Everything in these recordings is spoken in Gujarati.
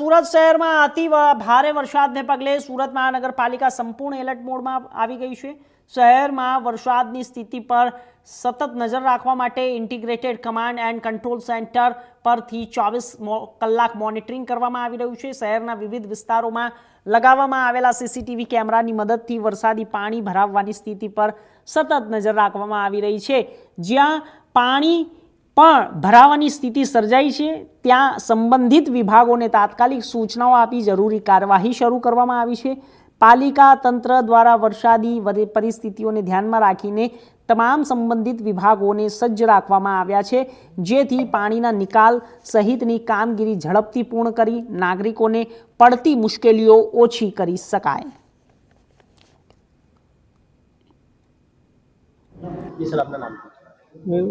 સુરત શહેરમાં અતિ ભારે વરસાદને પગલે સુરત મહાનગરપાલિકા સંપૂર્ણ એલર્ટ મોડમાં આવી ગઈ છે। શહેરમાં વરસાદની સ્થિતિ પર સતત નજર રાખવા માટે integrated command and control centre પરથી 24 કલાક મોનિટરિંગ કરવામાં આવી રહ્યું છે। શહેરના વિવિધ વિસ્તારોમાં લગાવવામાં આવેલા સીસીટીવી કેમેરાની મદદથી વરસાદી પાણી ભરાવવાની સ્થિતિ પર સતત નજર રાખવામાં આવી રહી છે। જ્યાં પાણી પણ ભરાવાની સ્થિતિ સર્જાઈ છે ત્યાં સંબંધિત વિભાગોને તાત્કાલિક સૂચનાઓ આપી જરૂરી કાર્યવાહી શરૂ કરવામાં આવી છે। પાલિકા તંત્ર દ્વારા વરસાદી પરિસ્થિતિઓને ધ્યાનમાં રાખીને તમામ સંબંધિત વિભાગોને સજ્જ રાખવામાં આવ્યા છે, જેથી પાણીના નિકાલ સહિતની કામગીરી ઝડપથી પૂર્ણ કરી નાગરિકોને પડતી મુશ્કેલીઓ ઓછી કરી શકાય।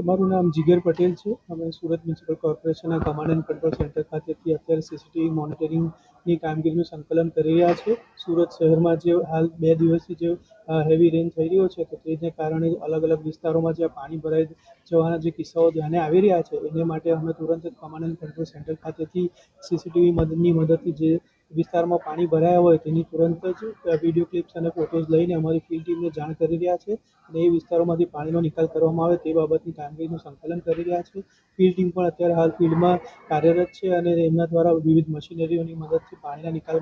મારું નામ જીગર પટેલ છે। અમે સુરત મ્યુનિસિપલ કોર્પોરેશનના કમાન્ડ એન્ડ કંટ્રોલ સેન્ટર ખાતેથી અત્યારે સીસીટીવી મોનિટરિંગની કામગીરીનું સંકલન કરી રહ્યા છે। સુરત શહેરમાં જે હાલ 2 દિવસથી જે હેવી રેન થઈ રહ્યો છે તો તેને કારણે અલગ અલગ વિસ્તારોમાં જ્યાં પાણી ભરાઈ જવાના જે કિસ્સાઓ ધ્યાને આવી રહ્યા છે એને માટે અમે તુરંત જ કમાન્ડ એન્ડ કંટ્રોલ સેન્ટર ખાતેથી સીસીટીવીની મદદથી જે વિસ્તારમાં પાણી ભરાયા હોય તેની તુરંત જ વિડીયો ક્લિપ્સ અને ફોટોઝ લઈને અમારી ફિલ્ડ ટીમને જાણ કરી રહ્યા છે અને એ વિસ્તારોમાંથી પાણીનો નિકાલ કરવામાં આવે તે બાબતની કામગીરીનું સંકલન કરી રહ્યા છે। ફિલ્ડ ટીમ પણ અત્યારે હાલ ફિલ્ડમાં કાર્યરત છે અને એમના દ્વારા વિવિધ મશીનરીઓની મદદથી પાણીના નિકાલ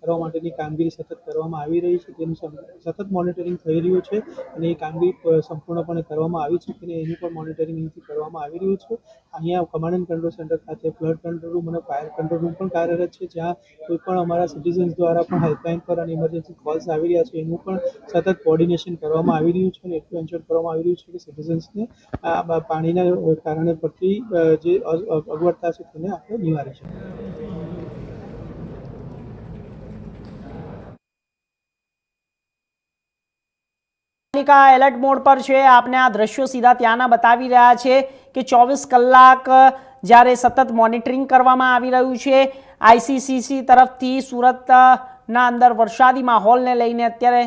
કરવા માટેની કામગીરી સતત કરવામાં આવી રહી છે। તેનું સતત મોનિટરિંગ થઈ રહ્યું છે અને એ કામગીરી સંપૂર્ણપણે કરવામાં આવી છે અને એનું પણ મોનિટરિંગ અહીંથી કરવામાં આવી રહ્યું છે। અહીંયા કમાન્ડ એન્ડ કંટ્રોલ સેન્ટર ખાતે ફ્લડ કંટ્રોલ રૂમ અને ફાયર કંટ્રોલ રૂમ પણ કાર્યરત છે, જ્યાં કોઈ પણ અમારા સિટીઝન્સ દ્વારા પણ હેલ્પલાઇન પર અને ઇમરજન્સી કોલ્સ આવી રહ્યા છે એનું પણ સતત કોર્ડિનેશન કરવામાં આવી રહ્યું છે અને એટલું એન્શ્યોર કરવામાં આવી રહ્યું છે કે સિટીઝન્સને આ પાણીના કારણે પડતી જે અગવડતા છે તેને આપણે નિવારી શકીએ। પાલિકા એલર્ટ મોડ પર છે। આપને આ દ્રશ્યો સીધા ત્યાંના બતાવી રહ્યા છે કે 24 કલાક જ્યારે સતત મોનિટરિંગ કરવામાં આવી રહ્યું છે। આઈસીસીસી તરફથી સુરતના અંદર વરસાદી માહોલને લઈને અત્યારે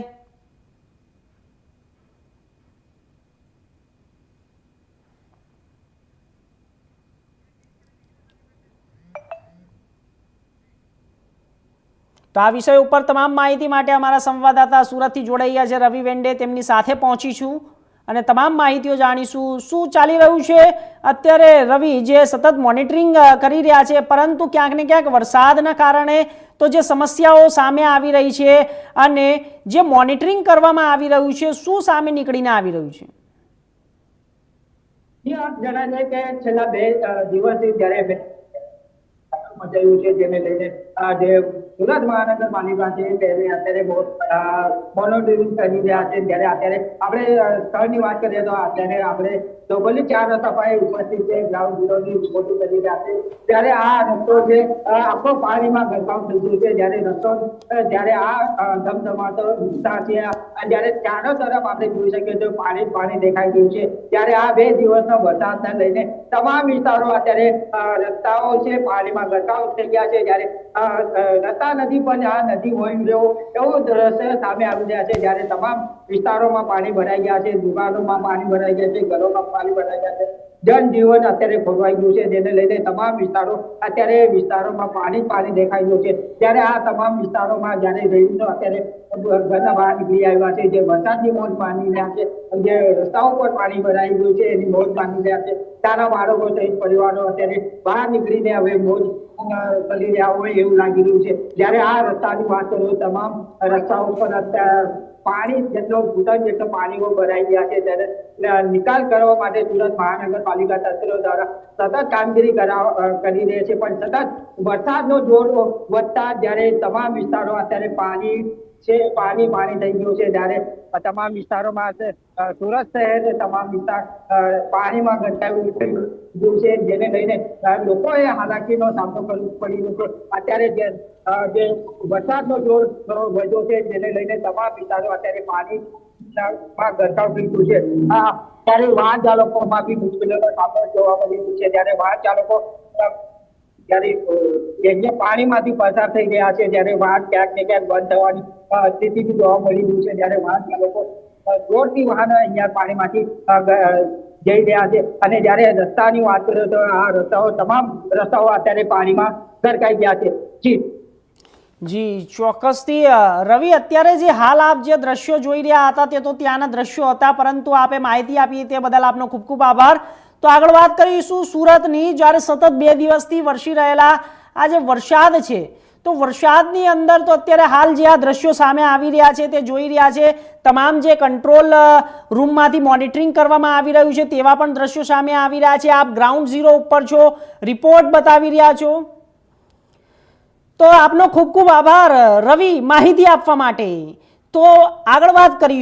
તો આ વિષય ઉપર તમામ માહિતી માટે અમારા સંવાદદાતા સુરતથી જોડાઈ ગયા છે રવિ વેંડે, તેમની સાથે પહોંચીશું અને તમામ માહિતીઓ જાણીશું। શું ચાલી રહ્યું છે અત્યારે રવિ, જે સતત મોનિટરિંગ કરી રહ્યા છે પરંતુ ક્યાંક ને ક્યાંક વરસાદના કારણે તો જે સમસ્યાઓ સામે આવી રહી છે અને જે મોનિટરિંગ કરવામાં આવી રહ્યું છે શું સામે નીકળીને આવી રહ્યું છે? જણાય છે કે છેલ્લા 2 દિવસથી જ્યારે મચાયું છે જેને લઈને જે સુરત મહાનગરપાલિકા છે તેને અત્યારે બહુ મોનિટરિંગ કરી રહ્યા છે। જ્યારે અત્યારે આપણે સ્થળની વાત કરીએ તો અત્યારે આપણે ચોગલી 4 રસ્તા પર ઉપસ્થિત છે, ગ્રાઉન્ડ ઝીરોની રિપોર્ટિંગ કરી રહ્યા છે। ત્યારે આ રસ્તો છે આખો પાણીમાં ગરકાવ થઈ ગયો છે। જ્યારે રસ્તો જ્યારે આ ધમધમાતો વિસ્તાર છે જ્યારે ચારો તરફ આપણે જોઈ શકીએ તો પાણી દેખાઈ રહ્યું છે। ત્યારે આ 2 દિવસનો વરસાદને લઈને તમામ વિસ્તારો અત્યારે રસ્તાઓ છે પાણીમાં ગરકાવ થઈ ગયા છે। જ્યારે રસ્તા નથી પણ આ નદી હોય એવું દ્રશ્ય સામે આવી રહ્યા છે। જ્યારે તમામ વિસ્તારોમાં પાણી ભરાઈ ગયા છે, દુકાનોમાં પાણી ભરાઈ ગયા છે, ઘરોમાં પાણી ભરાઈ ગયા છે, જનજીવન અત્યારે ખોરવાઈ ગયું છે, જેને લઈને તમામ વિસ્તારોમાં પાણી દેખાઈ ગયું છે। ત્યારે આ તમામ વિસ્તારોમાં જ્યારે રહીશો અત્યારે ઘરના બહાર નીકળી આવ્યા છે, જે વરસાદની મોજ માની રહ્યા છે, જે રસ્તાઓ પર પાણી ભરાઈ ગયું છે એની મોજ માની રહ્યા છે। નાના બાળકો સહિત પરિવારો અત્યારે બહાર નીકળીને હવે મોજ કરી રહ્યા હોય એવું લાગી રહ્યું છે। જ્યારે આ રસ્તાની વાત કરું તમામ રસ્તાઓ પર અત્યારે પાણી જેટલો ઘૂંટણ જેટલો પાણીઓ ભરાઈ ગયા છે। ત્યારે નિકાલ કરવા માટે સુરત મહાનગરપાલિકા તંત્ર દ્વારા સતત કામગીરી કરી રહી છે, પણ સતત વરસાદનો જોર વધતા જ્યારે તમામ વિસ્તારો અત્યારે પાણી થઈ ગયું છે। જ્યારે તમામ વિસ્તારોમાં સુરત શહેર તમામ વિસ્તાર પાણીમાં ગંધાયું છે, જેને લઈને લોકોએ હાલાકીનો સામનો કરવો પડી રહ્યો છે। અત્યારે જે વરસાદનો જોર વધ્યો છે જેને લઈને તમામ વિસ્તારો અત્યારે પાણીમાં ગરકાવ થઈ ગયું છે। ત્યારે વાહન ચાલકોમાં બી મુશ્કેલીઓનો સામનો જોવા મળી રહ્યો છે। જ્યારે વાહન ચાલકો જ્યારે પાણીમાંથી પસાર થઈ રહ્યા છે, જ્યારે વાહન ક્યાંક ને ક્યાંક બંધ થવાની સ્થિતિ જોવા મળી રહી છે। જ્યારે વાહન ચાલકો જોરથી વાહન અહીંયા પાણીમાંથી જઈ રહ્યા છે અને જ્યારે રસ્તાની વાત કરીએ તો આ તમામ રસ્તાઓ અત્યારે પાણીમાં ગરકાઈ ગયા છે। જી જી ચોક્કસથી રવિ, અત્યારે જે હાલ આપ જે દ્રશ્યો જોઈ રહ્યા હતા તે તો ત્યાંના દ્રશ્યો હતા, પરંતુ આપે માહિતી આપી તે બદલ આપનો ખૂબ ખૂબ આભાર. તો આગળ વાત કરીશું સુરતની. જ્યારે સતત 2 દિવસથી વરસી રહેલા આ જે વરસાદ છે, તો વરસાદની અંદર તો અત્યારે હાલ જે આ દ્રશ્યો સામે આવી રહ્યા છે તે જોઈ રહ્યા છે. તમામ જે કંટ્રોલ રૂમમાંથી મોનિટરિંગ કરવામાં આવી રહ્યું છે તેવા પણ દ્રશ્યો સામે આવી રહ્યા છે. આપ ગ્રાઉન્ડ ઝીરો ઉપર છો, રિપોર્ટ બતાવી રહ્યા છો. તો આપનો ખૂબ ખૂબ આભાર રવિ, માહિતી આપવા માટે. તો આગળ વાત કરીશું.